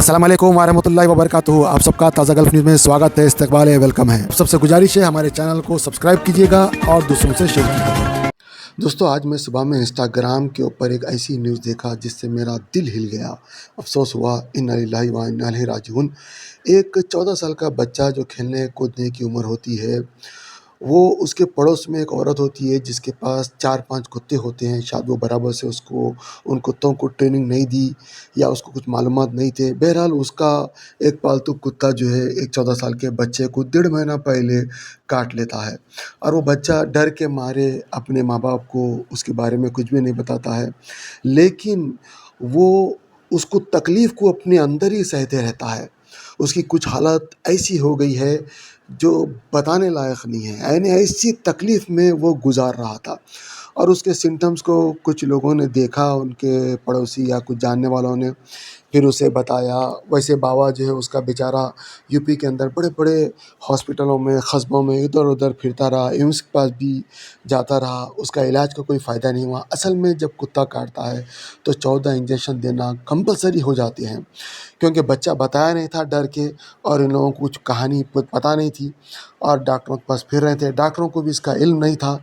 अस्सलाम वालेकुम वरहमतुल्लाहि वबरकातुहू। आप सबका ताज़ा गल्फ न्यूज़ में स्वागत है, इस्तकबाल है, वेलकम है। आप सबसे गुजारिश है हमारे चैनल को सब्सक्राइब कीजिएगा और दूसरों से शेयर कीजिएगा। दोस्तों, आज मैं सुबह में इंस्टाग्राम के ऊपर एक ऐसी न्यूज़ देखा जिससे मेरा दिल हिल गया। अफसोस हुआ, इन्ना लिल्लाहि व इन्ना इलैहि राजिऊन। एक 14 साल का बच्चा जो खेलने कूदने की उम्र होती है, वो उसके पड़ोस में एक औरत होती है जिसके पास 4-5 कुत्ते होते हैं। शायद वो बराबर से उसको उन कुत्तों को ट्रेनिंग नहीं दी या उसको कुछ मालूमात नहीं थे। बहरहाल उसका एक पालतू कुत्ता जो है एक 14 साल के बच्चे को 1.5 महीना पहले काट लेता है और वो बच्चा डर के मारे अपने माँ बाप को उसके बारे में कुछ भी नहीं बताता है। लेकिन वो उसको तकलीफ़ को अपने अंदर ही सहते रहता है। उसकी कुछ हालत ऐसी हो गई है जो बताने लायक नहीं है। यानी ऐसी तकलीफ़ में वो गुज़ार रहा था और उसके सिम्पटम्स को कुछ लोगों ने देखा, उनके पड़ोसी या कुछ जानने वालों ने फिर उसे बताया। वैसे बाबा जो है उसका बेचारा यूपी के अंदर बड़े-बड़े हॉस्पिटलों में, कस्बों में इधर-उधर फिरता रहा, एम्स के पास भी जाता रहा, उसका इलाज का कोई फ़ायदा नहीं हुआ। असल में जब कुत्ता काटता है तो 14 इंजेक्शन देना कंपल्सरी हो जाते हैं, क्योंकि बच्चा बताया नहीं था डर के और इन लोगों को कुछ कहानी पता नहीं थी और डॉक्टरों के पास फिर रहे थे। डॉक्टरों को भी इसका इल्म नहीं था।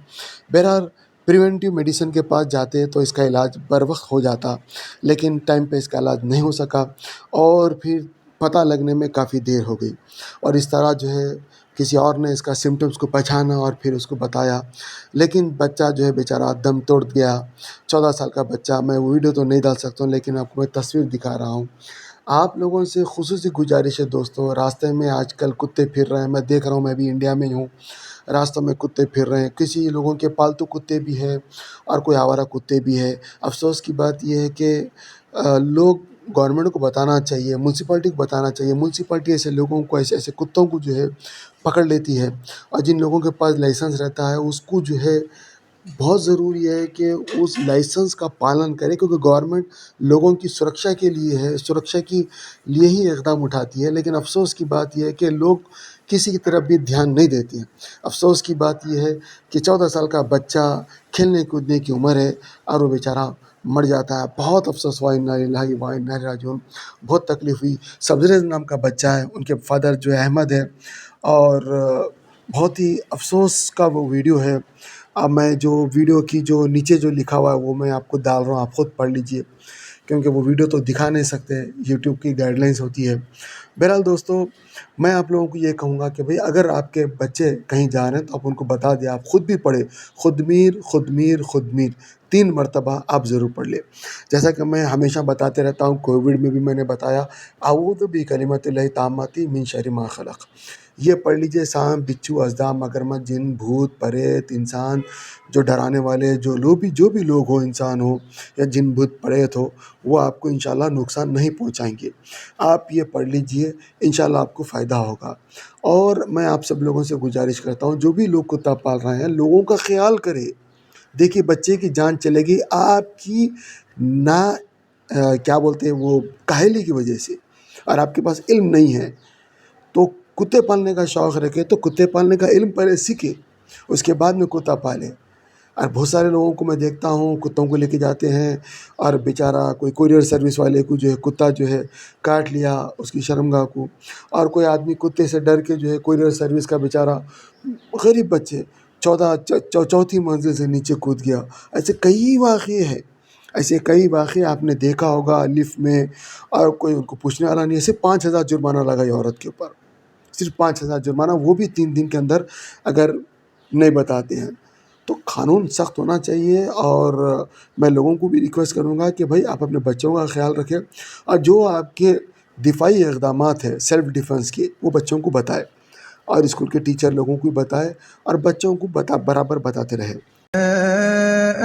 बहरहाल प्रिवेंटिव मेडिसिन के पास जाते तो इसका इलाज बर वक्त हो जाता, लेकिन टाइम पे इसका इलाज नहीं हो सका और फिर पता लगने में काफ़ी देर हो गई और इस तरह जो है किसी और ने इसका सिम्पटम्स को पहचाना और फिर उसको बताया, लेकिन बच्चा जो है बेचारा दम तोड़ गया। 14 साल का बच्चा, मैं वो वीडियो तो नहीं डाल सकता हूँ लेकिन आपको मैं तस्वीर दिखा रहा हूँ। आप लोगों से ख़ुसूसी गुजारिश है दोस्तों, रास्ते में आजकल कुत्ते फिर रहे हैं, मैं देख रहा हूँ, मैं भी इंडिया में ही हूँ। रास्तों में कुत्ते फिर रहे हैं, किसी लोगों के पालतू कुत्ते भी हैं और कोई आवारा कुत्ते भी हैं। अफ़सोस की बात ये है कि लोग गवर्नमेंट को बताना चाहिए, म्युनिसिपैलिटी को बताना चाहिए। म्युनिसिपैलिटी ऐसे लोगों को, ऐसे कुत्तों को जो है पकड़ लेती है और जिन लोगों के पास लाइसेंस रहता है उसको जो है बहुत ज़रूरी है कि उस लाइसेंस का पालन करें, क्योंकि गवर्नमेंट लोगों की सुरक्षा के लिए है, सुरक्षा के लिए ही इक़दाम उठाती है। लेकिन अफ़सोस की बात यह है कि लोग किसी की तरफ भी ध्यान नहीं देते हैं। अफ़सोस की बात यह है कि 14 साल का बच्चा खेलने कूदने की उम्र है और वो बेचारा मर जाता है। बहुत अफ़सोस हुआ, इन्ना लिल्लाहि व इन्ना इलैहि राजिऊन। बहुत तकलीफ़ हुई। सब्ज़रेज़ नाम का बच्चा है, उनके फ़ादर जो है अहमद है और बहुत ही अफ़सोस का वो वीडियो है। अब मैं जो वीडियो की जो नीचे जो लिखा हुआ है वो मैं आपको डाल रहा हूँ, आप ख़ुद पढ़ लीजिए, क्योंकि वो वीडियो तो दिखा नहीं सकते, यूट्यूब की गाइडलाइंस होती है। बहरहाल दोस्तों, मैं आप लोगों को ये कहूँगा कि भाई अगर आपके बच्चे कहीं जा रहे हैं तो आप उनको बता दें, आप ख़ुद भी पढ़ें, खुदमीर खुदमीर खुदमीर 3 मरतबा आप ज़रूर पढ़ लें। जैसा कि मैं हमेशा बताते रहता हूँ, कोविड में भी मैंने बताया, अऊज़ु बिकलिमातिल्लाहि ताम्माति मिन शर्रि मा खलक़। ये पढ़ लीजिए। सांप, बिच्छू, अज़दा, मगरमच्छ, जिन, भूत, प्रेत, इंसान, जो डराने वाले जो भी लोग हो, इंसान हो या जिन, भूत, प्रेत हो, वो आपको इंशाअल्लाह नुकसान नहीं पहुँचाएँगे। आप ये पढ़ लीजिए, इंशाअल्लाह आपको फ़ायदा होगा। और मैं आप सब लोगों से गुजारिश करता हूँ, जो भी लोग कुत्ता पाल रहे हैं, लोगों का ख़्याल करें। देखिए, बच्चे की जान चलेगी आपकी ना क्या बोलते हैं वो काहली की वजह से, और आपके पास इल्म नहीं है। तो कुत्ते पालने का शौक़ रखें तो कुत्ते पालने का इल्म पहले सीखें, उसके बाद में कुत्ता पालें। और बहुत सारे लोगों को मैं देखता हूँ कुत्तों को लेके जाते हैं और बेचारा कोई कुरियर सर्विस वाले को जो है कुत्ता जो है काट लिया उसकी शर्मगाह को, और कोई आदमी कुत्ते से डर के जो है कुरियर सर्विस का बेचारा गरीब बच्चे चौथी मंजिल से नीचे कूद गया। ऐसे कई वाक़ये हैं, ऐसे कई वाक़ये आपने देखा होगा लिफ्ट में, और कोई उनको पूछने वाला नहीं है। सिर्फ 5,000 जुर्माना लगा ये औरत के ऊपर, सिर्फ 5,000 जुर्माना, वो भी 3 दिन के अंदर अगर नहीं बताते हैं। तो कानून सख्त होना चाहिए और मैं लोगों को भी रिक्वेस्ट करूँगा कि भाई आप अपने बच्चों का ख्याल रखें और जो आपके दिफाई इक़दामात है सेल्फ़ डिफेंस के, वो बच्चों को बताएं और स्कूल के टीचर लोगों को बताएं और बच्चों को बराबर बताते रहें।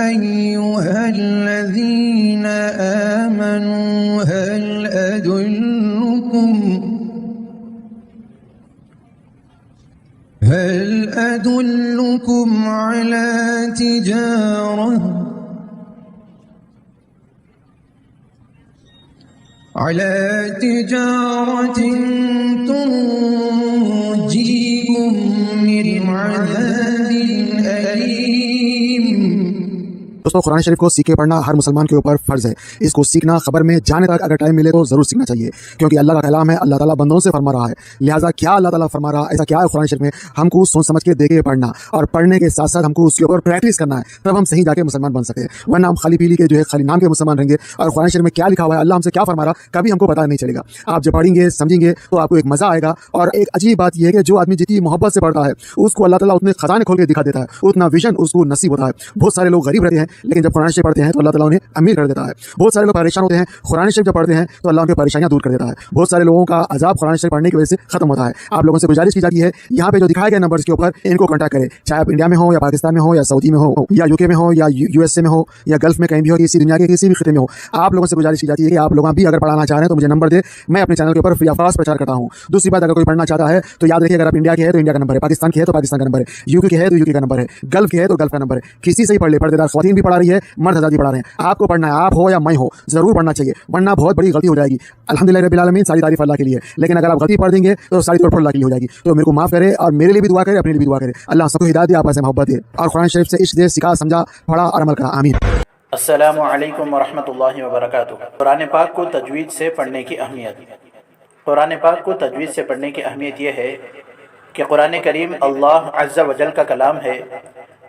अय्युहल्लज़ीना आमनू هل أدلكم على تجارة تنجيكم من عذاب أليم दोस्तों कुरान शरीफ को सीखे पढ़ना हर मुसलमान के ऊपर फ़र्ज़ है। इसको सीखना ख़बर में जाने तक अगर टाइम मिले तो ज़रूर सीखना चाहिए, क्योंकि अल्लाह का कलाम है, अल्लाह ताला बंदों से फरमा रहा है। लिहाजा क्या अल्लाह ताला फरमा रहा है, ऐसा क्या है कुरान शरीफ में, हमको सोच समझ के देखे पढ़ना और पढ़ने के साथ साथ हमको उसके ऊपर प्रैक्टिस करना है, तब हम सही जाके मुसलमान बन सके। वरना हम खाली पीली के जो है खाली नाम के मुसलमान रहेंगे और कुरान शरीफ में क्या लिखा हुआ है, अल्लाह हमसे क्या फरमा रहा, कभी हमको पता नहीं चलेगा। आप जब पढ़ेंगे समझेंगे तो आपको एक मज़ा आएगा। और एक अजीब बात यह है कि जो आदमी जितनी मोहब्बत से पढ़ता है उसको अल्लाह ताला उतने खजाने खोल के दिखा देता है, उतना विजन उसको नसीब होता है। बहुत सारे लोग गरीब रहते हैं, लेकिन जब कुरान शरीफ पढ़ते हैं तो अल्लाह ताला उन्हें अमीर कर देता है। बहुत सारे लोग परेशान होते हैं, कुरान शरीफ जब पढ़ते हैं तो अल्लाह उनकी परेशानियां दूर कर देता है। बहुत सारे लोगों का अजाब कुरान शरीफ पढ़ने की वजह से खत्म होता है। आप लोगों से गुजारिश की जाती है, यहाँ पे जो दिखाए गए नंबर्स के ऊपर इनको कॉन्टैक्ट करें, चाहे आप इंडिया में हो या पाकिस्तान में हो या सऊदी में हो या यूके में हो या यूएसए में हो या गल्फ में कहीं भी हो, किसी दुनिया के किसी भी खिते में हो, आप लोगों से गुजारिश की जाती है कि आप लोग भी अगर पढ़ाना चाह रहे हैं तो मुझे नंबर दे, मैं अपने चैनल के ऊपर फ्री ऑफ कॉस्ट प्रचार करता हूँ। दूसरी बात, अगर कोई पढ़ना चाहता है तो याद रखिए, अगर आप इंडिया के हैं तो इंडिया का नंबर है, पाकिस्तान के है तो पाकिस्तान का नंबर है, यूके के है तो यूके का नंबर है, गल्फ के है तो गल्फ का नंबर है। किसी से ही पढ़ ले, पर्देदार ख़वातीन भी पढ़ा रही है, मर्द हज़रात भी पढ़ा रहे हैं। आपको पढ़ना है, आप हो या मैं हो, ज़रूर पढ़ना चाहिए, वरना बहुत बड़ी गलती हो जाएगी। अल्हम्दुलिल्लाह रब्बिल आलमीन, सारी तारीफ अल्लाह के लिए, लेकिन अगर आप गलती पढ़ देंगे तो सारी तोड़ फोड़ अल्लाह के लिए हो जाएगी। तो मेरे को माफ़ करे और मेरे लिए भी दुआ करे, अपने लिए भी दुआ करे। अल्लाह सबको हिदायत दे, आपस में मोहब्बत दे और कुरान शरीफ से इश्क दे, सिखा, समझा, पढ़ा और अमल करा। आमीन। अस्सलामु अलैकुम वरहमतुल्लाहि वबरकातुहू। कुरान पाक को तजवीद से पढ़ने की अहमियत। कुरान पाक को तजवीद से पढ़ने की अहमियत यह है कि कुरान करीम अल्लाह अज़्ज़ा वजल का कलाम है।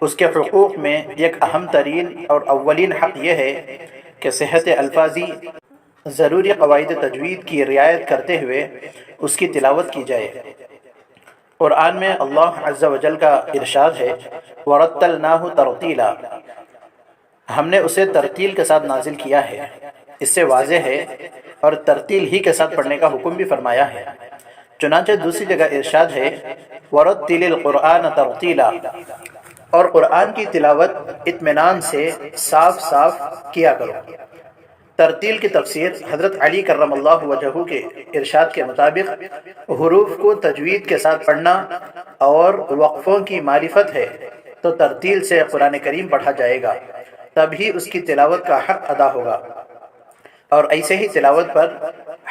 उसके हुकूक़ में एक अहम तरीन और अव्वलीन हक़ यह है कि सेहत अल्फाजी ज़रूरी क़वाइद तजवीद की रियायत करते हुए उसकी तिलावत की जाए। कुरान में अल्लाह अज़्ज़ा वजल का इरशाद है, वरत्तलनाहु तरतीला, हमने उसे तरतील के साथ नाजिल किया है। इससे वाज़ेह है और तरतील ही के साथ पढ़ने का हुक्म भी फरमाया है। चुनांचे दूसरी जगह इरशाद है, वरत्तिलिल कुरआन तरतीला, और कुरान की तिलावत इत्मीनान से साफ साफ किया करो। तरतील की तफसीर हज़रत अली करमल्लाहु वजहू के इरशाद के मुताबिक हुरूफ को तजवीद के साथ पढ़ना और वक्फ़ों की मारिफत है तो तरतील से कुरान करीम पढ़ा जाएगा, तभी उसकी तिलावत का हक़ अदा होगा। और ऐसे ही तिलावत पर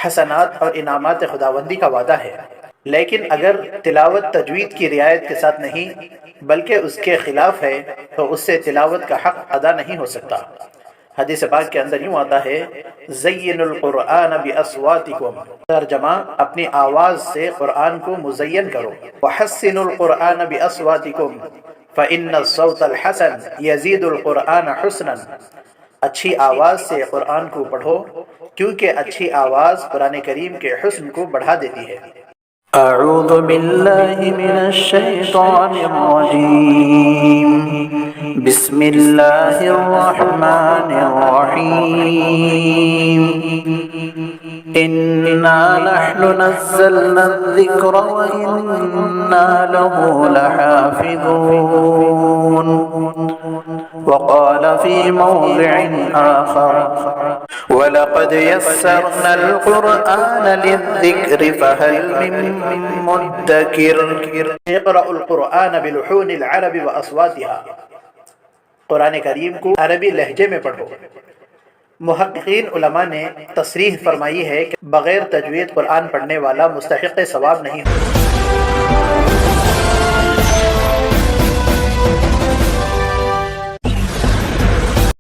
हसनात और इनामात खुदावंदी का वादा है। लेकिन अगर तिलावत तजवीद की रियायत के साथ नहीं बल्कि उसके खिलाफ है तो उससे तिलावत का हक़ अदा नहीं हो सकता। हदीस पाक के अंदर यूँ आता है, ज़य्यिनुल कुरआन बिअस्वातिकुम, तर्जमा अपनी आवाज़ से कुरान को मुज़य्यन करो। वहस्सिनुल कुरआन बिअस्वातिकुम फ़इन्नस्सौतल हसन यज़ीदुल कुरआन हुस्नन, अच्छी आवाज़ से कुरान को पढ़ो क्योंकि अच्छी आवाज़ कुरान करीम के हुस्न को बढ़ा देती है। अऊज़ु बिल्लाहि मिनश शैतानिर रजीम, बिस्मिल्लाहिर रहमानिर रहीम, इन्ना नहनु नज़्ज़लना ज़िक्र व इन्ना लहु लहाफ़िज़ून। वक़ाल फ़ी मौज़िइन आख़र, वलक़द यस्सरनल क़ुरआन लिज़्ज़िक्रि फ़हल मिन मुद्दकिर। इक़रअुल क़ुरआन बिलुहूनिल अरबि व अस्वातिहा, कुरान करीम को अरबी लहजे में पढ़ो। मुहक्किकीन उलमा ने तसरीह फरमाई है कि बग़ैर तजवीद कुरान पढ़ने वाला मुस्तहिक़ सवाब नहीं हो।